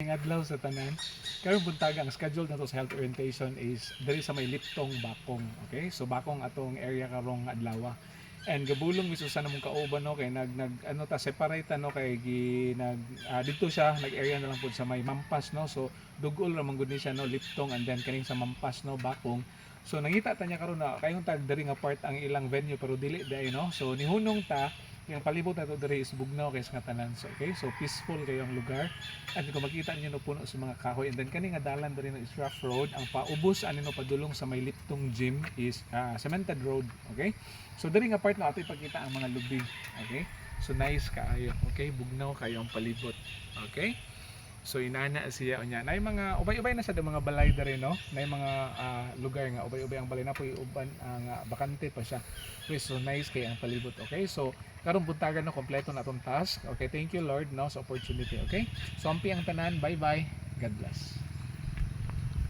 Adlaw sa tanan. Karon buntaga ang schedule nato sa health orientation is diri sa may Liptong Bakong. Okay? So Bakong atong area karong adlaw. And gabulong gusto sa namong kauban no kay nag ano ta separate no kay nag dito siya nag-area na lang pud sa may Mampas no. So dugol ra man gud ni siya no Liptong and then kaning sa Mampas no Bakong. So nangita ta niya karon na kayong tag diri nga part ang ilang venue pero dili dai no. So nihunong ta yung palibot na ito diri is bugnaw kay sa tanan. So, okay? So peaceful kayong lugar. And kung makita niyo no puno sa mga kahoy and then kani nga dalan diri no is rough road. Ang paubos ani no padulong sa may Liptong Gym is cemented road. Okay? So diri nga part na ato ipakita ang mga lubig. Okay? So nice kaayo. Okay? Bugnaw kayo ang palibot. Okay? So inana siya unya. Nay mga ubay-ubay na sa mga balay diri no. Nay mga lugar nga ubay-ubay ang balay na poy uban nga bakante pa siya. Okay, so nice kay ang palibot. Okay? So karon buntagan no kompleto na tong task. Okay, thank you Lord no sa opportunity. Okay? So ampi ang tanan. Bye-bye. God bless.